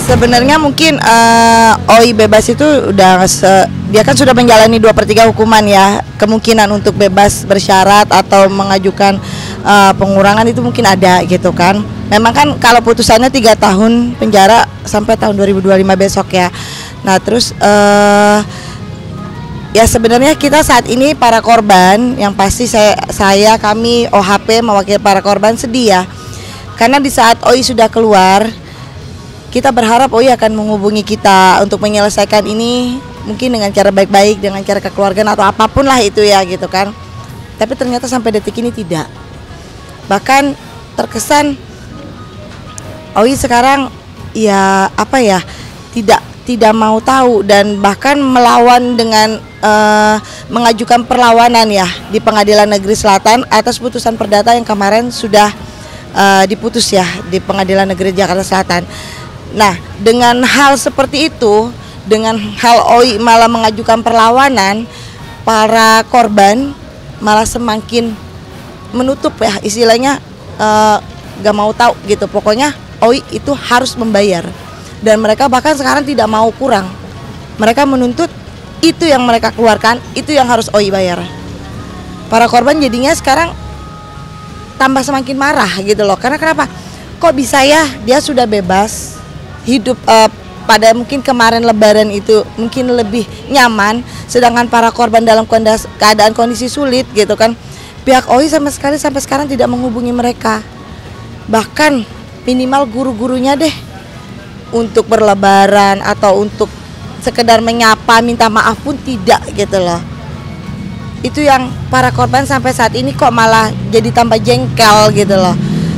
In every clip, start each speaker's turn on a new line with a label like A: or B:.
A: Sebenarnya mungkin OI bebas itu dia kan sudah menjalani 2/3 hukuman ya. Kemungkinan untuk bebas bersyarat atau mengajukan pengurangan itu mungkin ada gitu kan. Memang kan kalau putusannya 3 tahun penjara sampai tahun 2025 besok ya. Nah terus ya sebenarnya kita saat ini para korban yang pasti kami OHP mewakili para korban sedih ya. Karena di saat OI sudah keluar, kita berharap OI akan menghubungi kita untuk menyelesaikan ini mungkin dengan cara baik-baik, dengan cara kekeluargaan atau apapun lah itu ya gitu kan. Tapi ternyata sampai detik ini tidak. Bahkan terkesan OI sekarang ya tidak mau tahu dan bahkan melawan dengan mengajukan perlawanan ya di Pengadilan Negeri Selatan atas putusan perdata yang kemarin sudah diputus ya di Pengadilan Negeri Jakarta Selatan. Nah, dengan hal seperti itu, dengan hal OI malah mengajukan perlawanan, para korban malah semakin menutup ya, istilahnya gak mau tahu gitu. Pokoknya OI itu harus membayar. Dan mereka bahkan sekarang tidak mau kurang. Mereka menuntut itu yang mereka keluarkan, itu yang harus OI bayar. Para korban jadinya sekarang tambah semakin marah gitu loh. Karena kenapa? Kok bisa ya dia sudah bebas, hidup pada mungkin kemarin lebaran itu mungkin lebih nyaman, sedangkan para korban dalam keadaan kondisi sulit gitu kan. Pihak OI sampai sekarang tidak menghubungi mereka. Bahkan minimal guru-gurunya deh untuk berlebaran atau untuk sekedar menyapa minta maaf pun tidak gitu loh. Itu yang para korban sampai saat ini kok malah jadi tambah jengkel gitu loh.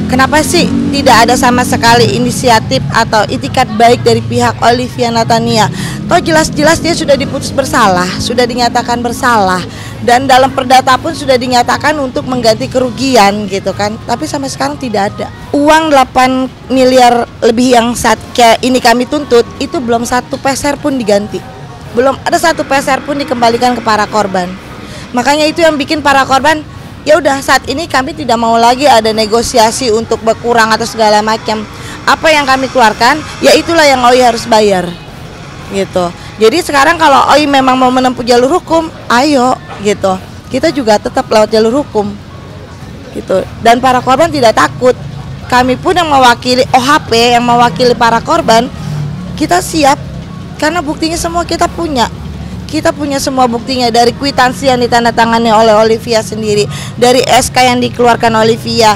A: Kenapa sih tidak ada sama sekali inisiatif atau itikat baik dari pihak Olivia Natania? Toh jelas-jelas dia sudah diputus bersalah, sudah dinyatakan bersalah, dan dalam perdata pun sudah dinyatakan untuk mengganti kerugian gitu kan. Tapi sampai sekarang tidak ada. Uang 8 miliar lebih yang saat ini kami tuntut itu belum 1 peser pun diganti. Belum ada 1 peser pun dikembalikan ke para korban. Makanya itu yang bikin para korban, ya udah saat ini kami tidak mau lagi ada negosiasi untuk berkurang atau segala macam. Apa yang kami keluarkan, ya itulah yang OI harus bayar gitu. Jadi sekarang kalau OI memang mau menempuh jalur hukum, ayo gitu. Kita juga tetap lewat jalur hukum gitu. Dan para korban tidak takut. Kami pun yang mewakili OHP, yang mewakili para korban, kita siap karena buktinya semua kita punya. Kita punya semua buktinya, dari kwitansi yang ditandatangani oleh Olivia sendiri, dari SK yang dikeluarkan Olivia.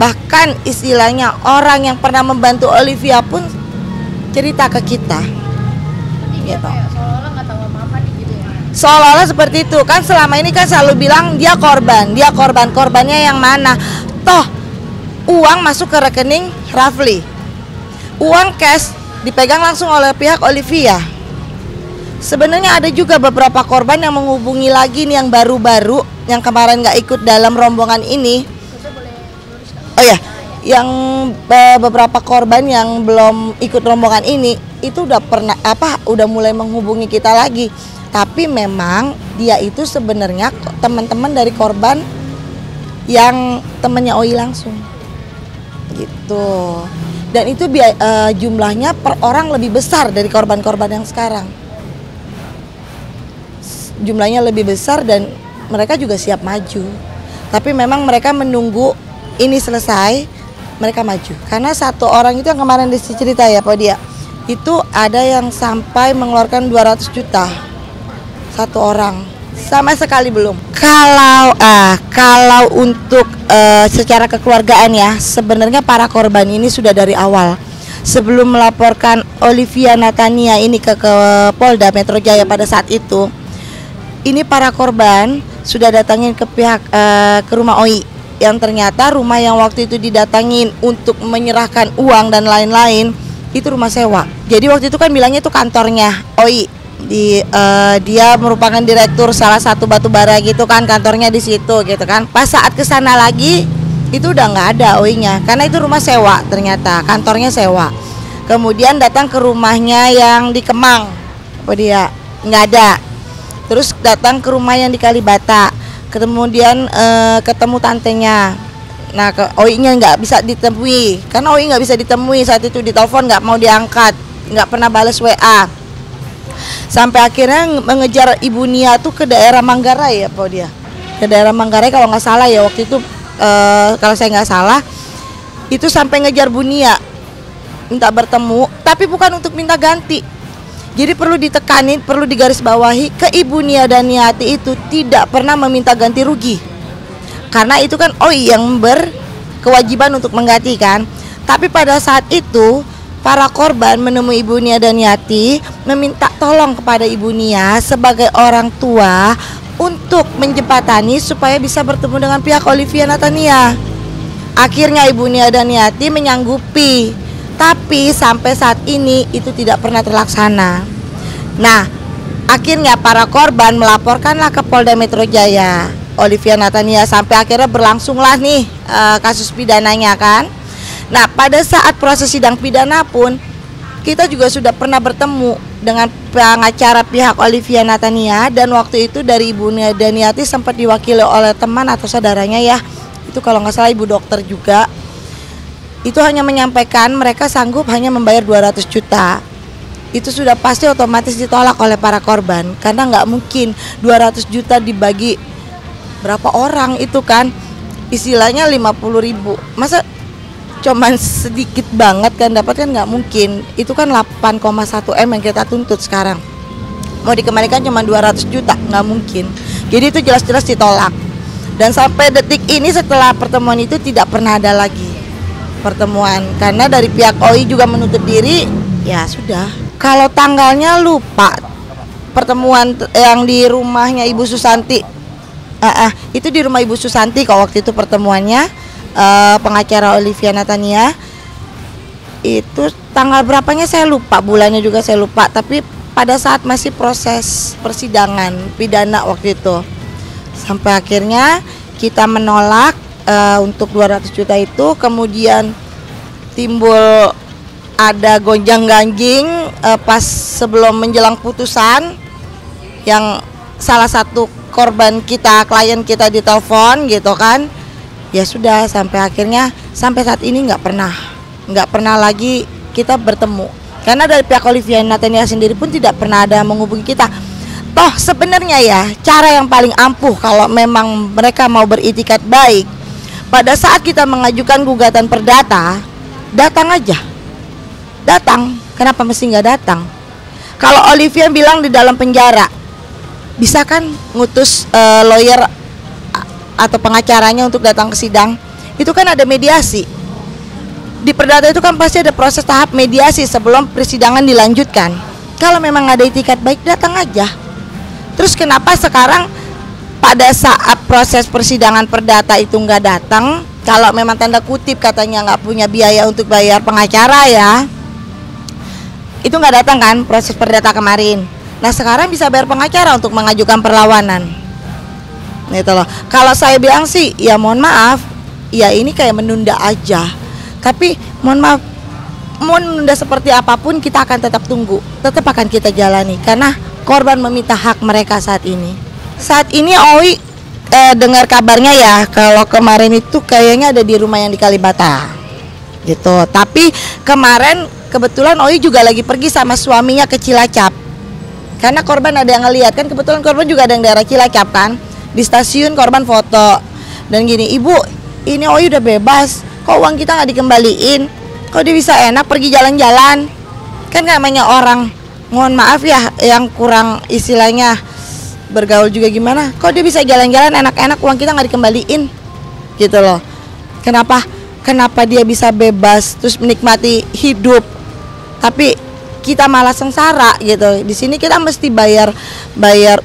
A: Bahkan istilahnya orang yang pernah membantu Olivia pun cerita ke kita. Gitu.
B: Seolah-olah nggak tahu apa-apa gitu ya.
A: Seolah-olah seperti itu kan, selama ini kan selalu bilang dia korban, korbannya yang mana? Toh uang masuk ke rekening Rafli, uang cash dipegang langsung oleh pihak Olivia. Sebenarnya ada juga beberapa korban yang menghubungi lagi nih, yang baru-baru, yang kemarin nggak ikut dalam rombongan ini. Oh ya, yang beberapa korban yang belum ikut rombongan ini itu udah mulai menghubungi kita lagi. Tapi memang dia itu sebenarnya teman-teman dari korban yang temannya OI langsung, gitu. Dan itu jumlahnya per orang lebih besar dari korban-korban yang sekarang. Jumlahnya lebih besar dan mereka juga siap maju. Tapi memang mereka menunggu ini selesai, mereka maju. Karena 1 orang itu yang kemarin dicerita ya Pak Dia, itu ada yang sampai mengeluarkan 200 juta 1 orang. Sama sekali belum. Kalau untuk secara kekeluargaan ya, sebenarnya para korban ini sudah dari awal. Sebelum melaporkan Olivia Natania ini ke Polda Metro Jaya pada saat itu, ini para korban sudah datangin ke pihak ke rumah OI, yang ternyata rumah yang waktu itu didatangin untuk menyerahkan uang dan lain-lain itu rumah sewa. Jadi waktu itu kan bilangnya itu kantornya OI. Dia merupakan direktur salah satu batubara gitu kan, kantornya di situ gitu kan. Pas saat kesana lagi itu udah nggak ada OI-nya, karena itu rumah sewa, ternyata kantornya sewa. Kemudian datang ke rumahnya yang di Kemang, dia nggak ada. Terus datang ke rumah yang di Kalibata, kemudian ketemu tantenya, Nah, OI-nya nggak bisa ditemui. Karena OI nggak bisa ditemui saat itu, di telepon nggak mau diangkat, nggak pernah balas WA. Sampai akhirnya mengejar Ibu Nia tuh ke daerah Manggarai ya, Pak dia. Ke daerah Manggarai kalau nggak salah ya waktu itu, kalau saya nggak salah, itu sampai ngejar Bu Nia, minta bertemu, tapi bukan untuk minta ganti. Jadi perlu ditekanin, perlu digarisbawahi, ke Ibu Nia dan Niati itu tidak pernah meminta ganti rugi. Karena itu kan OI yang berkewajiban untuk mengganti kan. Tapi pada saat itu para korban menemui Ibu Nia dan Niati, meminta tolong kepada Ibu Nia sebagai orang tua untuk menjembatani supaya bisa bertemu dengan pihak Olivia Natania. Akhirnya Ibu Nia dan Niati menyanggupi, tapi sampai saat ini itu tidak pernah terlaksana. Nah, akhirnya para korban melaporkanlah ke Polda Metro Jaya Olivia Natania, sampai akhirnya berlangsunglah nih kasus pidananya kan. Nah, pada saat proses sidang pidana pun kita juga sudah pernah bertemu dengan pengacara pihak Olivia Natania, dan waktu itu dari Ibu Nia dan Niati sempat diwakili oleh teman atau saudaranya ya. Itu kalau nggak salah ibu dokter juga. Itu hanya menyampaikan mereka sanggup hanya membayar 200 juta. Itu sudah pasti otomatis ditolak oleh para korban, karena nggak mungkin 200 juta dibagi berapa orang itu kan, istilahnya 50.000. Masa cuman sedikit banget kan dapat, kan nggak mungkin. Itu kan 8,1 M yang kita tuntut sekarang, mau dikembalikan cuma 200 juta, nggak mungkin. Jadi itu jelas-jelas ditolak. Dan sampai detik ini setelah pertemuan itu tidak pernah ada lagi pertemuan, karena dari pihak OI juga menutup diri. Ya sudah, kalau tanggalnya lupa, pertemuan yang di rumahnya Ibu Susanti, itu di rumah Ibu Susanti kok waktu itu pertemuannya, pengacara Olivia Natania. Itu tanggal berapanya saya lupa, bulannya juga saya lupa, tapi pada saat masih proses persidangan pidana waktu itu. Sampai akhirnya kita menolak untuk 200 juta itu. Kemudian timbul ada gonjang-ganjing pas sebelum menjelang putusan, yang salah satu korban kita, klien kita ditelepon gitu kan. Ya sudah, sampai akhirnya sampai saat ini nggak pernah lagi kita bertemu, karena dari pihak Olivia Natania sendiri pun tidak pernah ada menghubungi kita. Toh sebenarnya ya, cara yang paling ampuh kalau memang mereka mau beritikat baik, pada saat kita mengajukan gugatan perdata, datang aja. Datang, kenapa mesti nggak datang? Kalau Olivia bilang di dalam penjara, bisa kan ngutus lawyer atau pengacaranya untuk datang ke sidang? Itu kan ada mediasi. Di perdata itu kan pasti ada proses tahap mediasi sebelum persidangan dilanjutkan. Kalau memang ada itikat baik, datang aja. Terus kenapa sekarang pada saat proses persidangan perdata itu nggak datang? Kalau memang tanda kutip katanya nggak punya biaya untuk bayar pengacara ya, itu nggak datang kan proses perdata kemarin. Nah sekarang bisa bayar pengacara untuk mengajukan perlawanan. Gitu loh. Kalau saya bilang sih, ya mohon maaf, ya ini kayak menunda aja. Tapi mohon maaf, mau menunda seperti apapun kita akan tetap tunggu, tetap akan kita jalani, karena korban meminta hak mereka saat ini. Saat ini OI dengar kabarnya ya, kalau kemarin itu kayaknya ada di rumah yang di Kalibata gitu. Tapi kemarin kebetulan OI juga lagi pergi sama suaminya ke Cilacap, karena korban ada yang ngeliat kan, kebetulan korban juga ada yang daerah Cilacap kan. Di stasiun korban foto dan gini, ibu ini OI udah bebas, kok uang kita nggak dikembaliin, kok dia bisa enak pergi jalan-jalan. Kan namanya orang, mohon maaf ya, yang kurang istilahnya bergaul juga gimana, kok dia bisa jalan-jalan enak-enak, uang kita nggak dikembaliin gitu loh. Kenapa dia bisa bebas terus menikmati hidup, tapi kita malah sengsara gitu. Di sini kita mesti bayar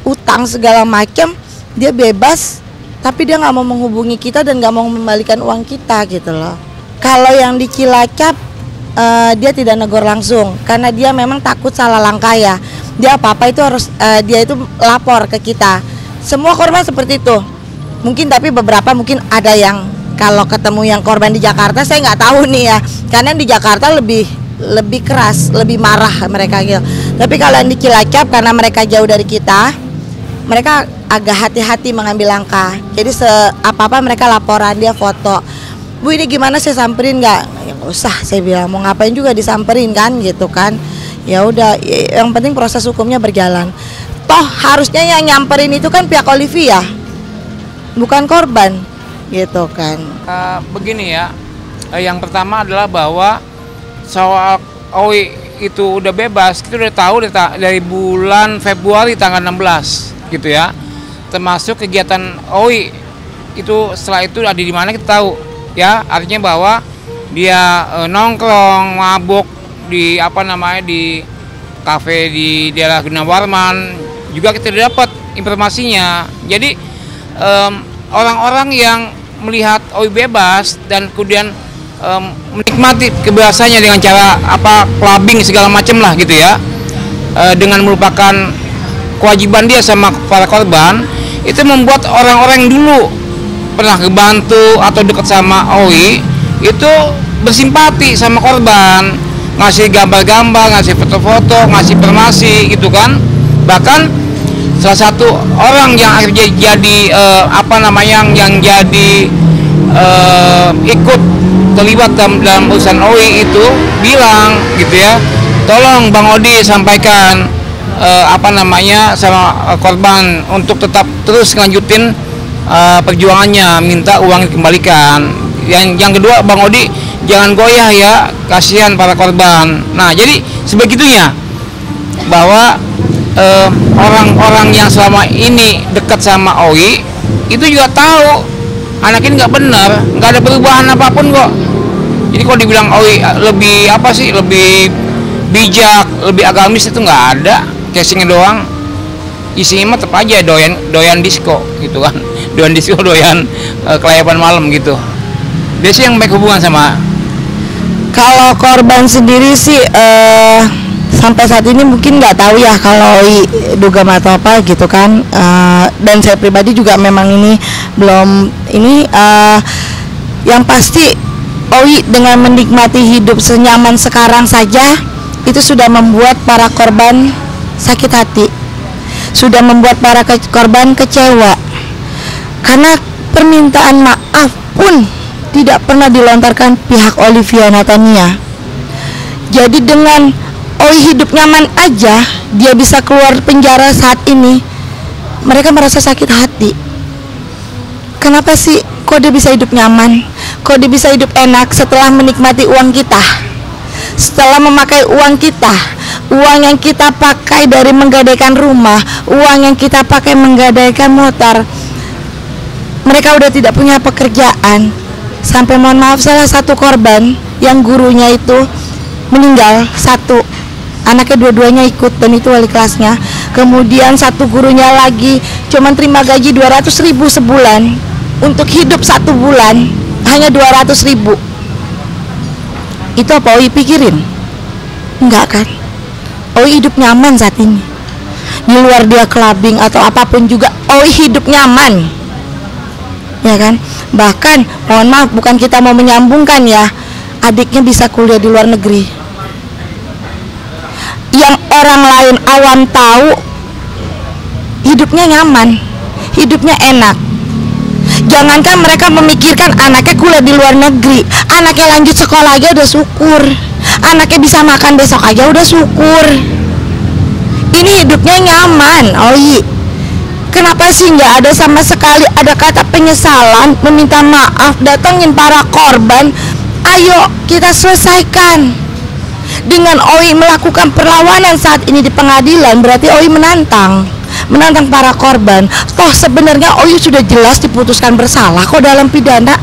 A: utang segala macam, dia bebas tapi dia nggak mau menghubungi kita dan nggak mau mengembalikan uang kita gitu loh. Kalau yang di Cilacap dia tidak negor langsung, karena dia memang takut salah langkah ya. Dia apa-apa itu harus dia itu lapor ke kita. Semua korban seperti itu mungkin, tapi beberapa mungkin ada yang kalau ketemu yang korban di Jakarta, saya nggak tahu nih ya, karena di Jakarta lebih keras, lebih marah mereka gitu. Tapi kalau yang di Cilacap, karena mereka jauh dari kita, mereka agak hati-hati mengambil langkah. Jadi apa-apa mereka laporan, dia foto. Bu ini gimana, saya samperin nggak? Ya nggak usah, saya bilang, mau ngapain juga disamperin kan gitu kan. Ya udah, yang penting proses hukumnya berjalan. Toh harusnya yang nyamperin itu kan pihak Olivia, bukan korban gitu kan.
C: Begini ya, yang pertama adalah bahwa soal Owi itu udah bebas, kita udah tahu dari bulan Februari tanggal 16 gitu ya. Termasuk kegiatan Owi itu setelah itu ada di mana kita tahu ya, artinya bahwa dia nongkrong, mabuk di di kafe di daerah Gunawarman juga kita dapat informasinya. Jadi orang-orang yang melihat Owi bebas dan kemudian menikmati kebebasannya dengan cara clubbing segala macam lah gitu ya, dengan melupakan kewajiban dia sama para korban, itu membuat orang-orang yang dulu pernah ngebantu atau dekat sama Owi itu bersimpati sama korban, ngasih gambar-gambar, ngasih foto-foto, ngasih informasi gitu kan. Bahkan salah satu orang yang akhirnya jadi yang jadi ikut terlibat dalam urusan Owi itu bilang gitu ya, tolong Bang Odi sampaikan sama korban untuk tetap terus lanjutin perjuangannya, minta uang dikembalikan. Yang kedua, Bang Odi jangan goyah ya, kasihan para korban. Nah, jadi sebegitunya bahwa orang-orang yang selama ini dekat sama Owi itu juga tahu anak ini nggak benar, nggak ada perubahan apapun kok. Jadi kalau dibilang Owi lebih bijak, lebih agamis, itu nggak ada, casingnya doang. Isinya mah tetap aja doyan disco gitu kan, doyan kelayapan malam gitu. Dia sih yang baik hubungan sama.
A: Kalau korban sendiri sih sampai saat ini mungkin nggak tahu ya kalau Owi dugam atau apa gitu kan. Dan saya pribadi juga memang ini belum yang pasti Owi dengan menikmati hidup senyaman sekarang saja itu sudah membuat para korban sakit hati, sudah membuat para korban kecewa, karena permintaan maaf pun tidak pernah dilontarkan pihak Olivia Nathania. Jadi dengan Owi hidup nyaman aja, dia bisa keluar penjara saat ini, mereka merasa sakit hati. Kenapa sih kok dia bisa hidup nyaman, kok dia bisa hidup enak setelah menikmati uang kita, setelah memakai uang kita, uang yang kita pakai dari menggadaikan rumah, uang yang kita pakai menggadaikan motor. Mereka udah tidak punya pekerjaan. Sampai mohon maaf, salah satu korban yang gurunya itu meninggal, satu anaknya dua-duanya ikut dan itu wali kelasnya. Kemudian satu gurunya lagi cuman terima gaji 200.000 sebulan, untuk hidup 1 bulan hanya 200.000. Itu apa Owi pikirin? Enggak kan? Owi hidup nyaman saat ini. Di luar dia clubbing atau apapun juga, Owi hidup nyaman, ya kan? Bahkan mohon maaf, bukan kita mau menyambungkan ya, adiknya bisa kuliah di luar negeri. Yang orang lain awam tahu hidupnya nyaman, hidupnya enak. Jangankan mereka memikirkan anaknya kuliah di luar negeri, anaknya lanjut sekolah aja udah syukur, anaknya bisa makan besok aja udah syukur. Ini hidupnya nyaman, Owi. Kenapa sih nggak ada sama sekali ada kata penyesalan, meminta maaf, datengin para korban? Ayo kita selesaikan. Dengan Owi melakukan perlawanan saat ini di pengadilan, berarti Owi menantang para korban. Toh sebenarnya Owi sudah jelas diputuskan bersalah kok dalam pidana.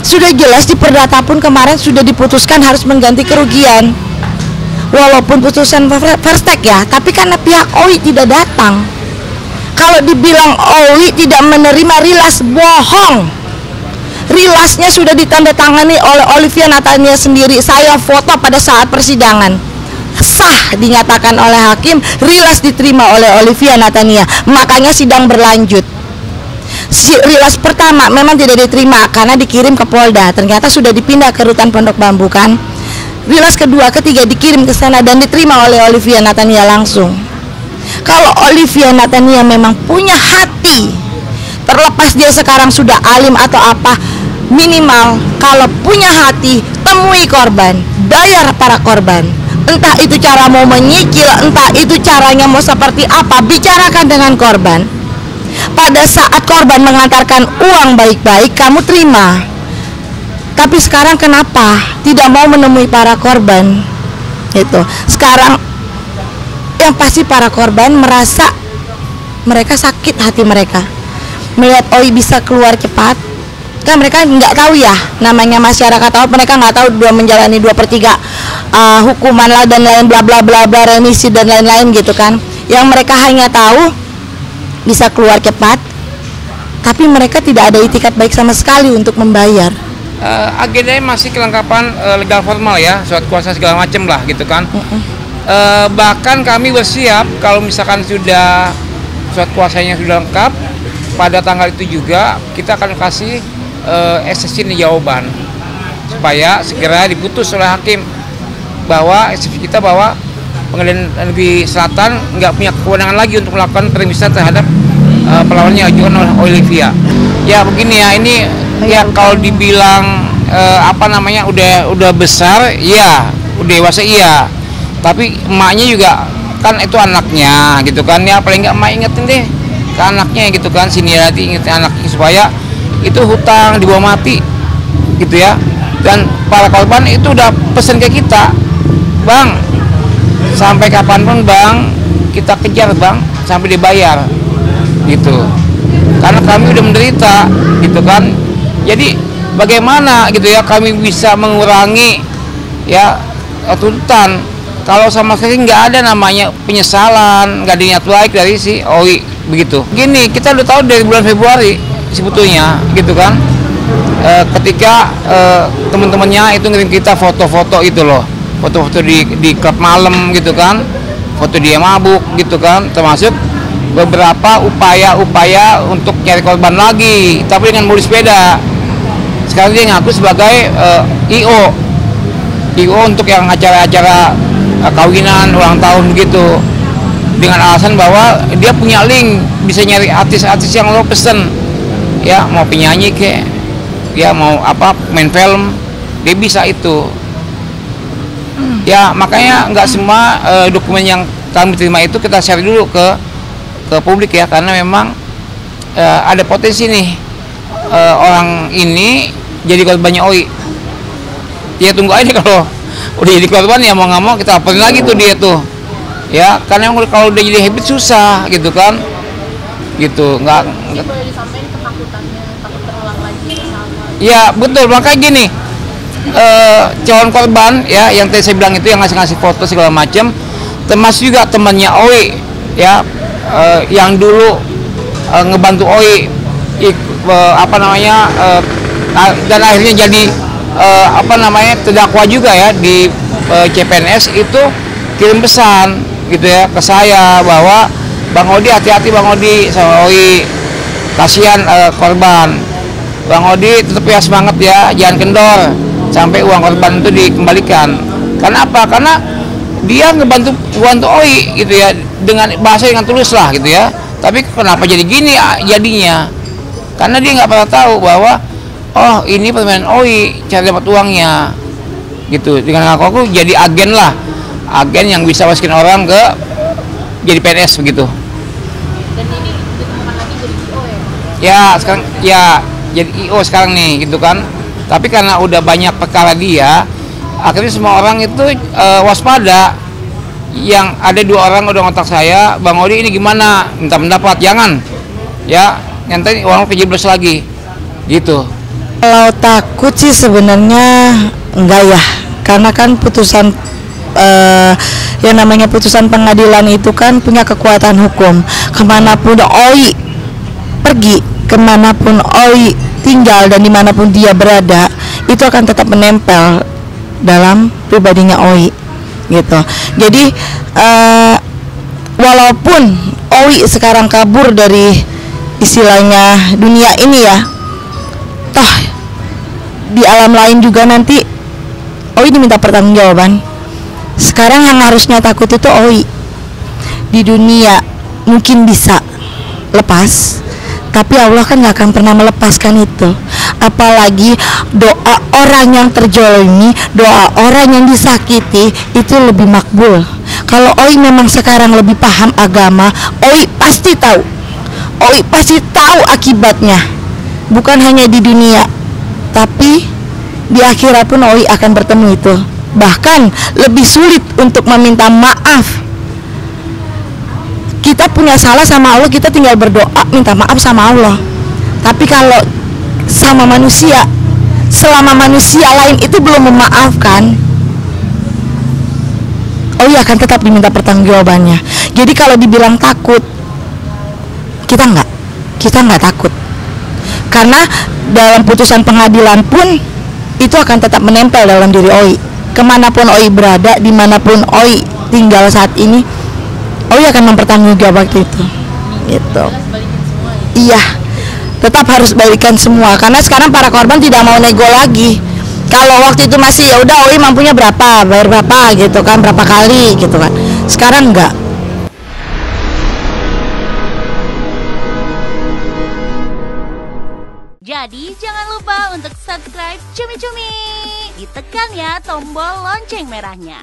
A: Sudah jelas di perdata pun kemarin sudah diputuskan harus mengganti kerugian. Walaupun putusan first take ya, tapi karena pihak Owi tidak datang. Kalau dibilang Owi tidak menerima rilas, bohong. Rilasnya sudah ditandatangani oleh Olivia Nathania sendiri. Saya foto pada saat persidangan. Sah dinyatakan oleh hakim, rilas diterima oleh Olivia Nathania. Makanya sidang berlanjut. Rilas pertama memang tidak diterima karena dikirim ke Polda. Ternyata sudah dipindah ke Rutan Pondok Bambu kan. Rilas kedua, ketiga dikirim ke sana dan diterima oleh Olivia Nathania langsung. Kalau Olivia Nathania memang punya hati, terlepas dia sekarang sudah alim atau apa, minimal kalau punya hati temui korban, bayar para korban. Entah itu cara mau menyicil, entah itu caranya mau seperti apa, bicarakan dengan korban. Pada saat korban mengantarkan uang baik-baik, kamu terima. Tapi sekarang kenapa tidak mau menemui para korban? Itu sekarang yang pasti para korban merasa mereka sakit hati mereka melihat Oi bisa keluar cepat. Kan mereka nggak tahu ya, namanya masyarakat tahu, mereka nggak tahu menjalani 2/3 hukuman lah dan lain bla bla bla bla, remisi dan lain-lain gitu kan. Yang mereka hanya tahu bisa keluar cepat, tapi mereka tidak ada itikat baik sama sekali untuk membayar.
C: Agendanya masih kelengkapan legal formal ya, surat kuasa segala macam lah gitu kan. Bahkan kami bersiap kalau misalkan sudah surat kuasanya sudah lengkap, pada tanggal itu juga kita akan kasih eksepsi jawaban supaya segera diputus oleh hakim bahwa eksepsi kita bahwa Pengadilan Negeri Selatan nggak punya kewenangan lagi untuk melakukan peremisan terhadap pelawannya ajukan oleh Olivia. Ya begini ya, ini ya kalau dibilang udah besar, ya udah dewasa iya, tapi emaknya juga kan itu anaknya gitu kan ya, paling nggak emak ingetin deh ke anaknya gitu kan, sini nanti ingetin anaknya supaya itu hutang dibawa mati gitu ya. Dan para korban itu udah pesen ke kita, Bang, sampai kapanpun Bang kita kejar Bang sampai dibayar gitu, karena kami udah menderita gitu kan. Jadi bagaimana gitu ya kami bisa mengurangi ya tuntutan kalau sama sekali nggak ada namanya penyesalan, nggak ada niat baik dari si Oi begitu. Gini, kita udah tahu dari bulan Februari sebetulnya gitu kan, ketika teman-temannya itu ngirim kita foto-foto itu loh, foto-foto di klub malam gitu kan, foto dia mabuk gitu kan, termasuk beberapa upaya untuk cari korban lagi, tapi dengan modus sepeda. Sekarang dia ngaku sebagai IO untuk yang acara-acara kawinan, ulang tahun gitu, dengan alasan bahwa dia punya link bisa nyari artis-artis yang lo pesen ya, mau penyanyi kek ya, mau apa main film, dia bisa itu ya. Makanya nggak semua dokumen yang kami terima itu kita share dulu ke publik ya, karena memang ada potensi nih orang ini jadi korbannya Oi. Ya tunggu aja, kalau udah jadi korban ya mau nggak mau kita laporin lagi tuh dia tuh ya, karena kalau udah jadi habit susah gitu kan, gitu nggak.
B: Boleh disampaikan ketakutannya, takut terulang lagi sama.
C: Ya betul, makanya gini, calon korban ya yang tadi saya bilang itu yang ngasih foto segala macam, termasuk juga temannya Oi ya, yang dulu ngebantu Oi dan akhirnya jadi terdakwa juga ya di CPNS, itu kirim pesan gitu ya ke saya bahwa Bang Odi hati-hati Bang Odi sama Oi, kasihan korban. Bang Odi tetap ya semangat ya, jangan kendor sampai uang korban itu dikembalikan. Karena apa? Karena dia ngebantu Oi gitu ya, dengan bahasa yang tulus lah gitu ya. Tapi kenapa jadi gini jadinya? Karena dia nggak pernah tahu bahwa oh ini permainan Oi cara dapat uangnya gitu, dengan aku jadi agen lah, agen yang bisa masukin orang ke jadi PNS begitu.
B: Dan ini ditemukan lagi jadi IO ya?
C: Ya sekarang ya jadi IO sekarang nih gitu kan. Tapi karena udah banyak perkara dia, akhirnya semua orang itu waspada. Yang ada 2 orang udah ngontak saya, Bang Odi ini gimana, minta pendapat, jangan ya nanti uang kejeblos lagi gitu.
A: Kalau takut sih sebenarnya enggak ya, karena kan putusan yang namanya putusan pengadilan itu kan punya kekuatan hukum. Kemanapun Oi pergi, kemanapun Oi tinggal dan dimanapun dia berada, itu akan tetap menempel dalam pribadinya Oi gitu. Jadi walaupun Oi sekarang kabur dari istilahnya dunia ini ya, toh di alam lain juga nanti Oi diminta pertanggungjawaban. Sekarang yang harusnya takut itu Oi. Di dunia mungkin bisa lepas, tapi Allah kan gak akan pernah melepaskan itu. Apalagi doa orang yang terjolimi, doa orang yang disakiti itu lebih makbul. Kalau Oi memang sekarang lebih paham agama, Oi pasti tahu. Oi pasti tahu akibatnya. Bukan hanya di dunia, tapi di akhirat pun Oi akan bertemu itu. Bahkan lebih sulit untuk meminta maaf. Kita punya salah sama Allah, kita tinggal berdoa minta maaf sama Allah. Tapi kalau sama manusia, selama manusia lain itu belum memaafkan, Oi akan tetap diminta pertanggungjawabannya. Jadi kalau dibilang takut, kita nggak takut. Karena dalam putusan pengadilan pun itu akan tetap menempel dalam diri Oi. Kemanapun Oi berada, dimanapun Oi tinggal saat ini, Oi akan mempertanggungjawabkan itu. Gitu. Iya, tetap harus balikan semua. Karena sekarang para korban tidak mau nego lagi. Kalau waktu itu masih ya udah Oi mampunya berapa, bayar berapa gitu kan, berapa kali gitu kan. Sekarang enggak.
B: Jadi jangan lupa untuk subscribe Cumi Cumi. Ditekan ya tombol lonceng merahnya.